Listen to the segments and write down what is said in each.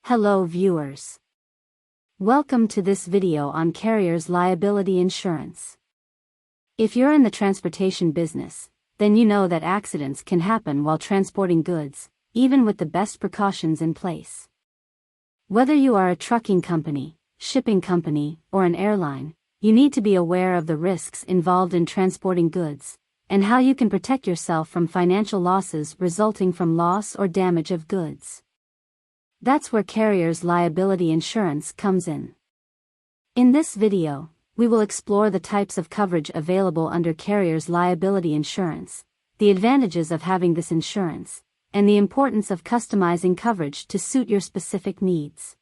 Hello viewers. Welcome to this video on carrier's liability insurance. If you're in the transportation business, then you know that accidents can happen while transporting goods, even with the best precautions in place. Whether you are a trucking company, shipping company, or an airline, you need to be aware of the risks involved in transporting goods, and how you can protect yourself from financial losses resulting from loss or damage of goods. That's where carrier's liability insurance comes in. In this video, we will explore the types of coverage available under carrier's liability insurance, the advantages of having this insurance, and the importance of customizing coverage to suit your specific needs.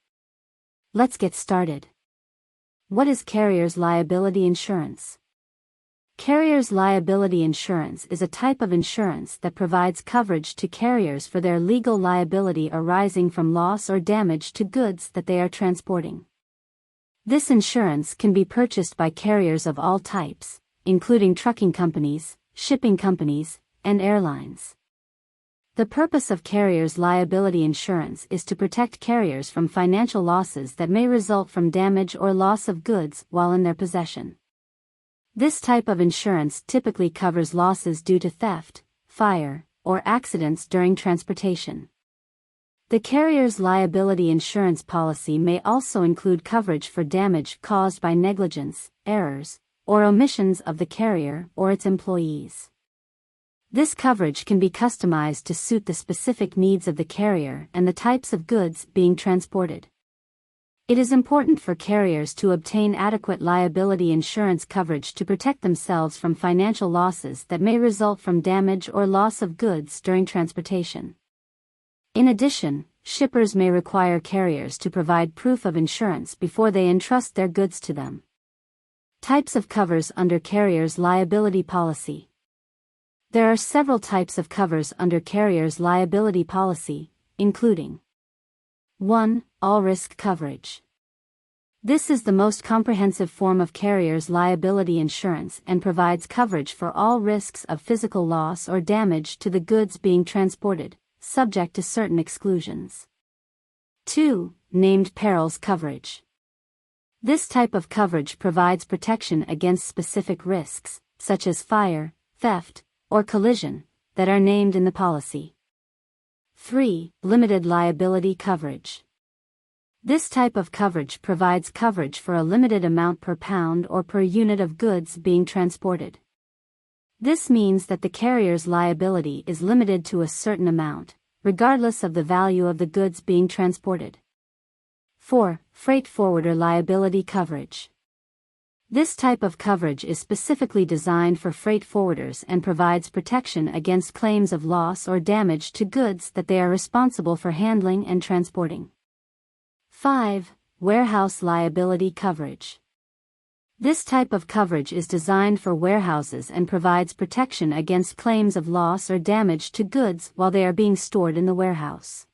Let's get started. What is carrier's liability insurance? Carrier's liability insurance is a type of insurance that provides coverage to carriers for their legal liability arising from loss or damage to goods that they are transporting. This insurance can be purchased by carriers of all types, including trucking companies, shipping companies, and airlines. The purpose of carrier's liability insurance is to protect carriers from financial losses that may result from damage or loss of goods while in their possession. This type of insurance typically covers losses due to theft, fire, or accidents during transportation. The carrier's liability insurance policy may also include coverage for damage caused by negligence, errors, or omissions of the carrier or its employees. This coverage can be customized to suit the specific needs of the carrier and the types of goods being transported. It is important for carriers to obtain adequate liability insurance coverage to protect themselves from financial losses that may result from damage or loss of goods during transportation. In addition, shippers may require carriers to provide proof of insurance before they entrust their goods to them. Types of covers under carrier's liability policy. There are several types of covers under carrier's liability policy, including 1. All-risk coverage. This is the most comprehensive form of carrier's liability insurance and provides coverage for all risks of physical loss or damage to the goods being transported, subject to certain exclusions. 2. Named perils coverage. This type of coverage provides protection against specific risks, such as fire, theft, or collision, that are named in the policy. 3. Limited liability coverage. This type of coverage provides coverage for a limited amount per pound or per unit of goods being transported. This means that the carrier's liability is limited to a certain amount, regardless of the value of the goods being transported. 4. Freight forwarder liability coverage. This type of coverage is specifically designed for freight forwarders and provides protection against claims of loss or damage to goods that they are responsible for handling and transporting. 5. Warehouse liability coverage. This type of coverage is designed for warehouses and provides protection against claims of loss or damage to goods while they are being stored in the warehouse.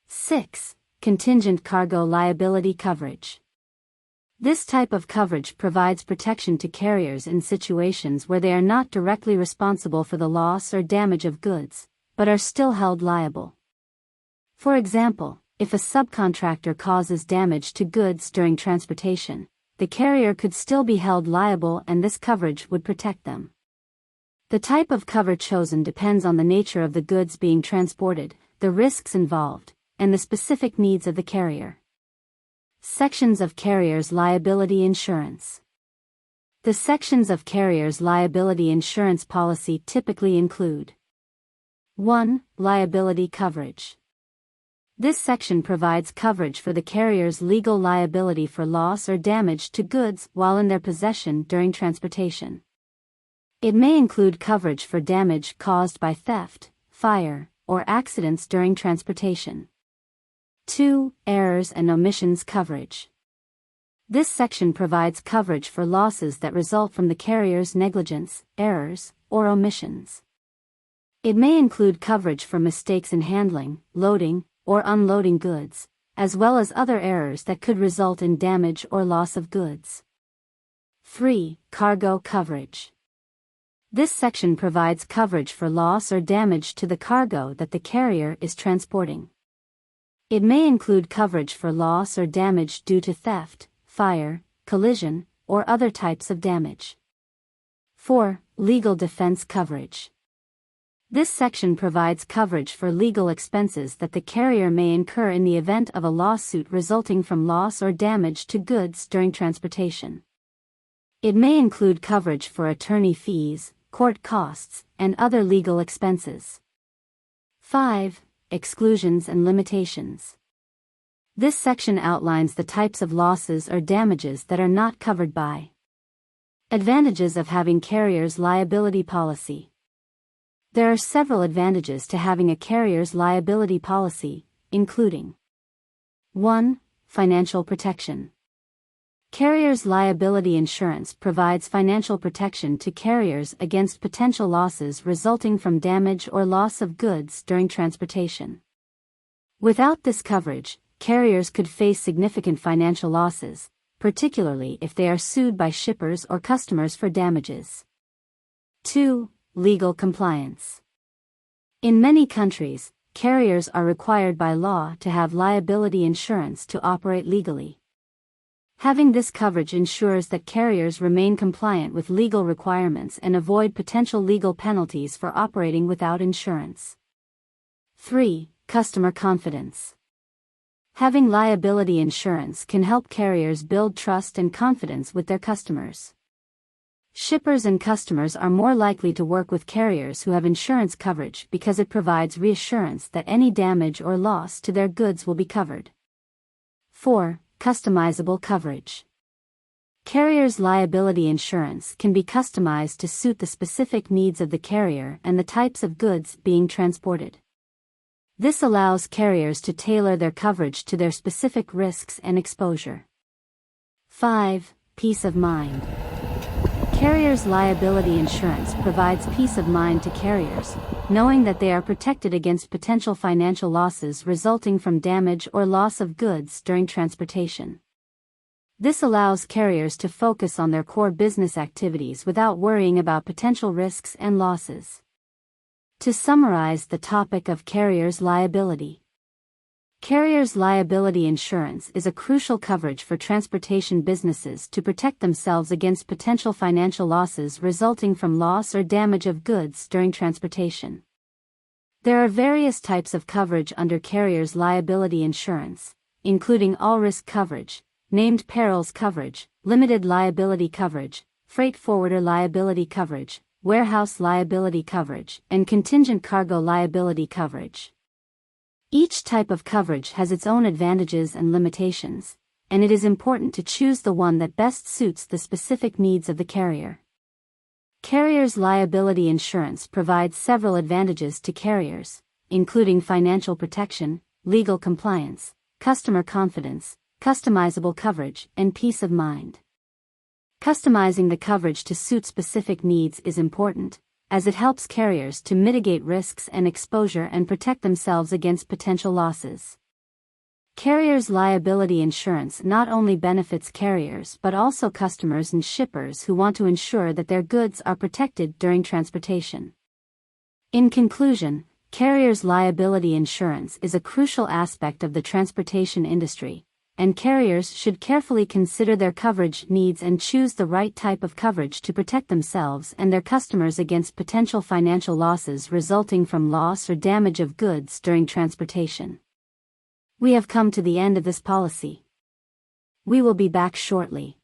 6. Contingent cargo liability coverage. This type of coverage provides protection to carriers in situations where they are not directly responsible for the loss or damage of goods, but are still held liable. For example, if a subcontractor causes damage to goods during transportation, the carrier could still be held liable and this coverage would protect them. The type of cover chosen depends on the nature of the goods being transported, the risks involved, and the specific needs of the carrier. Sections of carrier's liability insurance. The sections of carrier's liability insurance policy typically include 1. Liability coverage. This section provides coverage for the carrier's legal liability for loss or damage to goods while in their possession during transportation. It may include coverage for damage caused by theft, fire, or accidents during transportation. 2. Errors and omissions coverage. This section provides coverage for losses that result from the carrier's negligence, errors, or omissions. It may include coverage for mistakes in handling, loading, or unloading goods, as well as other errors that could result in damage or loss of goods. 3. Cargo coverage. This section provides coverage for loss or damage to the cargo that the carrier is transporting. It may include coverage for loss or damage due to theft, fire, collision, or other types of damage. 4. Legal defense coverage. This section provides coverage for legal expenses that the carrier may incur in the event of a lawsuit resulting from loss or damage to goods during transportation. It may include coverage for attorney fees, court costs, and other legal expenses. 5. Exclusions and limitations. This section outlines the types of losses or damages that are not covered by. Advantages of having carrier's liability policy. There are several advantages to having a carrier's liability policy, including 1. Financial protection. Carrier's liability insurance provides financial protection to carriers against potential losses resulting from damage or loss of goods during transportation. Without this coverage, carriers could face significant financial losses, particularly if they are sued by shippers or customers for damages. 2. Legal compliance. In many countries, carriers are required by law to have liability insurance to operate legally. Having this coverage ensures that carriers remain compliant with legal requirements and avoid potential legal penalties for operating without insurance. 3. Customer confidence. Having liability insurance can help carriers build trust and confidence with their customers. Shippers and customers are more likely to work with carriers who have insurance coverage because it provides reassurance that any damage or loss to their goods will be covered. 4. Customizable coverage. Carrier's liability insurance can be customized to suit the specific needs of the carrier and the types of goods being transported. This allows carriers to tailor their coverage to their specific risks and exposure. 5. Peace of mind. Carrier's liability insurance provides peace of mind to carriers, knowing that they are protected against potential financial losses resulting from damage or loss of goods during transportation. This allows carriers to focus on their core business activities without worrying about potential risks and losses. To summarize the topic of carrier's liability. Carrier's liability insurance is a crucial coverage for transportation businesses to protect themselves against potential financial losses resulting from loss or damage of goods during transportation. There are various types of coverage under carrier's liability insurance, including all-risk coverage, named perils coverage, limited liability coverage, freight forwarder liability coverage, warehouse liability coverage, and contingent cargo liability coverage. Each type of coverage has its own advantages and limitations, and it is important to choose the one that best suits the specific needs of the carrier. Carrier's liability insurance provides several advantages to carriers, including financial protection, legal compliance, customer confidence, customizable coverage, and peace of mind. Customizing the coverage to suit specific needs is important, as it helps carriers to mitigate risks and exposure and protect themselves against potential losses. Carrier's liability insurance not only benefits carriers but also customers and shippers who want to ensure that their goods are protected during transportation. In conclusion, carrier's liability insurance is a crucial aspect of the transportation industry, and carriers should carefully consider their coverage needs and choose the right type of coverage to protect themselves and their customers against potential financial losses resulting from loss or damage of goods during transportation. We have come to the end of this policy. We will be back shortly.